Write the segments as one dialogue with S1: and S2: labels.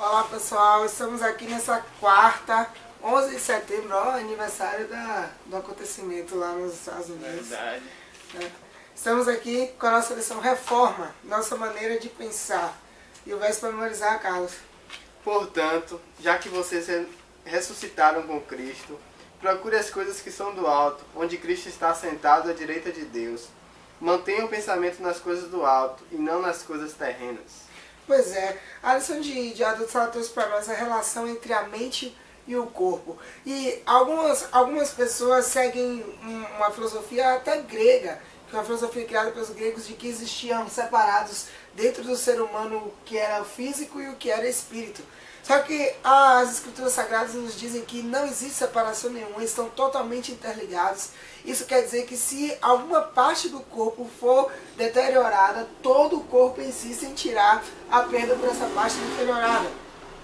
S1: Olá pessoal, estamos aqui nessa quarta, 11 de setembro, ó, aniversário do acontecimento lá nos Estados Unidos.
S2: Verdade.
S1: Né? Estamos aqui com a nossa lição Reforma, nossa maneira de pensar. E o verso para memorizar, Carlos.
S2: Portanto, já que vocês ressuscitaram com Cristo, procure as coisas que são do alto, onde Cristo está sentado à direita de Deus. Mantenha o pensamento nas coisas do alto e não nas coisas terrenas.
S1: Pois é, a lição de adultos ela trouxe para nós a relação entre a mente e o corpo. E algumas pessoas seguem uma filosofia até grega, que é uma filosofia criada pelos gregos de que existiam separados dentro do ser humano o que era físico e o que era espírito. Só que as escrituras sagradas nos dizem que não existe separação nenhuma, estão totalmente interligados. Isso quer dizer que se alguma parte do corpo for deteriorada, todo o corpo em si sentirá a perda por essa parte deteriorada.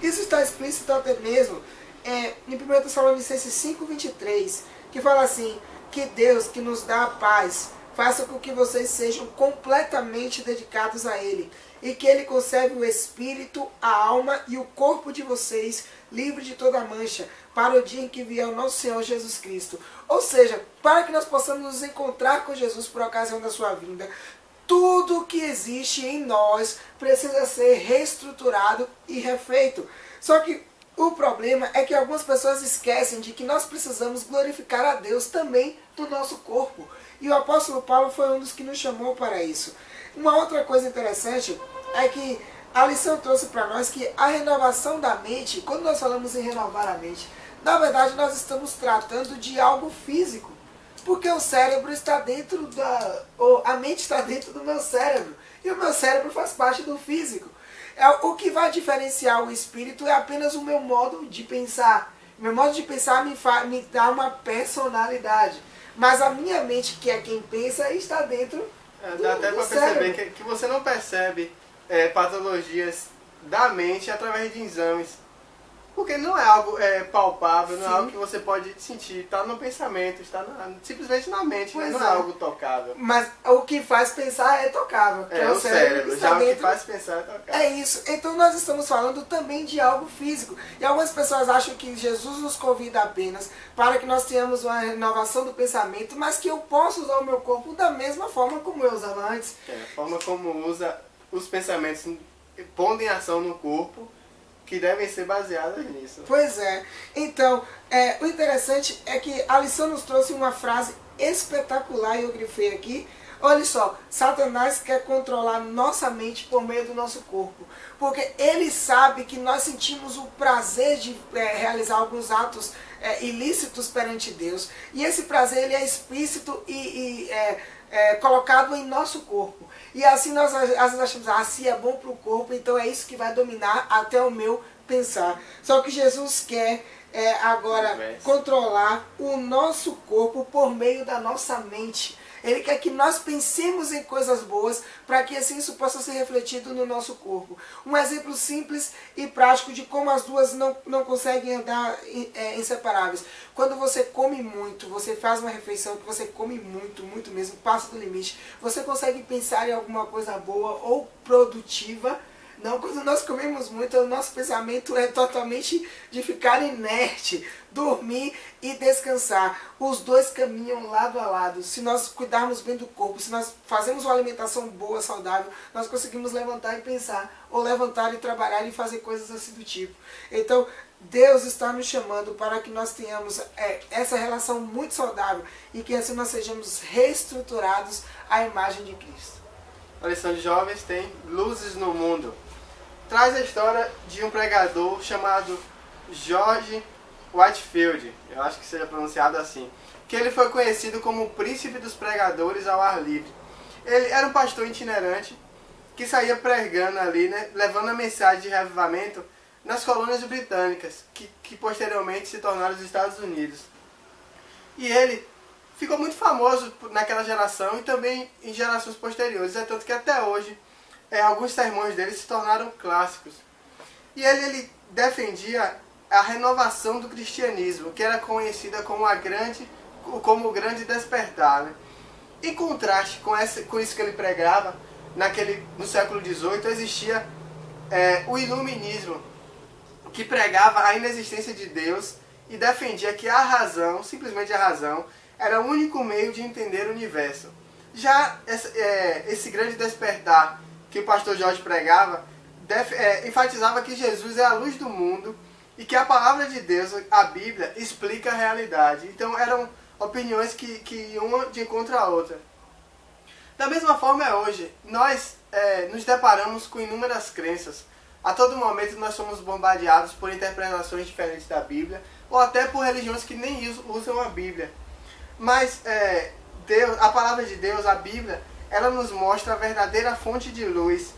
S1: Isso está explícito até mesmo em 1 Tessalonicenses 5:23, que fala assim, que Deus que nos dá a paz, faça com que vocês sejam completamente dedicados a Ele, e que Ele conserve o espírito, a alma e o corpo de vocês livre de toda mancha, para o dia em que vier o nosso Senhor Jesus Cristo. Ou seja, para que nós possamos nos encontrar com Jesus por ocasião da sua vinda, tudo que existe em nós precisa ser reestruturado e refeito. Só que o problema é que algumas pessoas esquecem de que nós precisamos glorificar a Deus também do nosso corpo. E o apóstolo Paulo foi um dos que nos chamou para isso. Uma outra coisa interessante é que a lição trouxe para nós que a renovação da mente, quando nós falamos em renovar a mente, na verdade nós estamos tratando de algo físico. Porque o cérebro está dentro a mente está dentro do meu cérebro. E o meu cérebro faz parte do físico. O que vai diferenciar o espírito é apenas o meu modo de pensar. Meu modo de pensar me dá uma personalidade. Mas a minha mente, que é quem pensa, está dentro
S2: Dá até para perceber que você não percebe patologias da mente através de exames. Porque não é algo palpável, não é algo que você pode sentir. Está no pensamento, está simplesmente na mente, né? Não é algo tocável.
S1: Mas o que faz pensar é tocável. Que
S2: é o cérebro. Já o que faz pensar é tocável.
S1: É isso. Então nós estamos falando também de algo físico. E algumas pessoas acham que Jesus nos convida apenas para que nós tenhamos uma renovação do pensamento, mas que eu posso usar o meu corpo da mesma forma como eu usava antes.
S2: A forma como usa os pensamentos pondo em ação no corpo, que devem ser baseadas nisso.
S1: Pois é. Então, o interessante é que a lição nos trouxe uma frase espetacular, e eu grifei aqui. Olha só, Satanás quer controlar nossa mente por meio do nosso corpo. Porque ele sabe que nós sentimos o prazer de realizar alguns atos ilícitos perante Deus. E esse prazer ele é explícito e colocado em nosso corpo. E assim nós às vezes achamos, se é bom para o corpo, então é isso que vai dominar até o meu pensar. Só que Jesus quer agora controlar o nosso corpo por meio da nossa mente. Ele quer que nós pensemos em coisas boas para que assim isso possa ser refletido no nosso corpo. Um exemplo simples e prático de como as duas não conseguem andar inseparáveis. Quando você come muito, você faz uma refeição que você come muito, muito mesmo, passa do limite, você consegue pensar em alguma coisa boa ou produtiva. Não, quando nós comemos muito, o nosso pensamento é totalmente de ficar inerte, dormir e descansar. Os dois caminham lado a lado. Se nós cuidarmos bem do corpo, se nós fazemos uma alimentação boa, saudável, nós conseguimos levantar e pensar, ou levantar e trabalhar e fazer coisas assim do tipo. Então, Deus está nos chamando para que nós tenhamos essa relação muito saudável e que assim nós sejamos reestruturados à imagem de Cristo.
S2: A lição de jovens tem Luzes no Mundo. Traz a história de um pregador chamado George Whitefield, eu acho que seja pronunciado assim, que ele foi conhecido como o príncipe dos pregadores ao ar livre. Ele era um pastor itinerante que saía pregando ali, né, levando a mensagem de revivamento nas colônias britânicas, que posteriormente se tornaram os Estados Unidos. E ele ficou muito famoso naquela geração e também em gerações posteriores, é tanto que até hoje alguns sermões dele se tornaram clássicos. E ele defendia a renovação do cristianismo, que era conhecida como o grande despertar. Né? Em contraste com isso que ele pregava, no século XVIII existia o iluminismo, que pregava a inexistência de Deus e defendia que a razão, simplesmente a razão, era o único meio de entender o universo. Já esse grande despertar que o pastor Jorge pregava, enfatizava que Jesus é a luz do mundo e que a palavra de Deus, a Bíblia, explica a realidade. Então eram opiniões que uma de encontro à outra. Da mesma forma é hoje. Nós nos deparamos com inúmeras crenças. A todo momento nós somos bombardeados por interpretações diferentes da Bíblia, ou até por religiões que nem usam a Bíblia. Mas Deus, a palavra de Deus, a Bíblia, ela nos mostra a verdadeira fonte de luz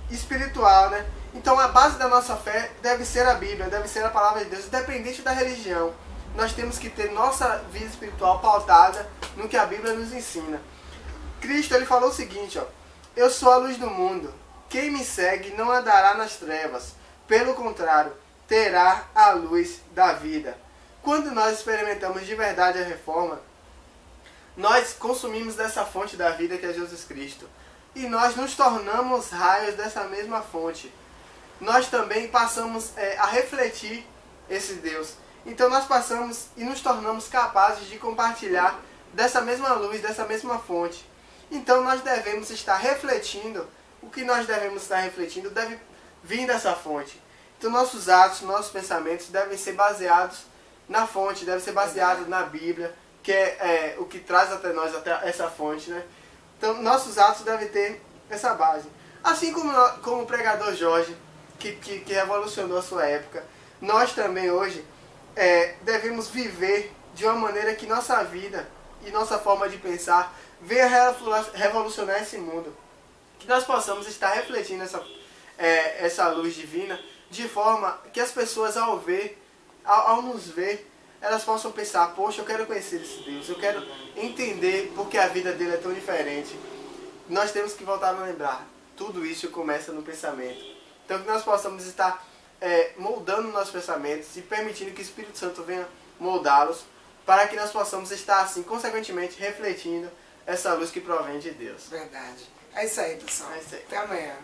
S2: espiritual, né? Então a base da nossa fé deve ser a Bíblia, deve ser a palavra de Deus, independente da religião. Nós temos que ter nossa vida espiritual pautada no que a Bíblia nos ensina. Cristo, ele falou o seguinte, ó: eu sou a luz do mundo. Quem me segue não andará nas trevas. Pelo contrário, terá a luz da vida. Quando nós experimentamos de verdade a reforma, nós consumimos dessa fonte da vida que é Jesus Cristo. E nós nos tornamos raios dessa mesma fonte. Nós também passamos a refletir esse Deus. Então nós passamos e nos tornamos capazes de compartilhar dessa mesma luz, dessa mesma fonte. Então nós devemos estar refletindo, o que nós devemos estar refletindo deve vir dessa fonte. Então nossos atos, nossos pensamentos devem ser baseados na fonte, devem ser baseados na Bíblia, que é o que traz até nós até essa fonte, né? Então nossos atos devem ter essa base. Assim como o pregador Jorge, que revolucionou a sua época, nós também hoje devemos viver de uma maneira que nossa vida e nossa forma de pensar venha revolucionar esse mundo. Que nós possamos estar refletindo essa luz divina de forma que as pessoas ao nos ver, elas possam pensar: poxa, eu quero conhecer esse Deus, eu quero entender porque a vida dele é tão diferente. Nós temos que voltar a lembrar, tudo isso começa no pensamento. Então que nós possamos estar moldando nossos pensamentos e permitindo que o Espírito Santo venha moldá-los, para que nós possamos estar assim, consequentemente, refletindo essa luz que provém de Deus.
S1: Verdade. É isso aí, pessoal.
S2: É isso aí.
S1: Até amanhã.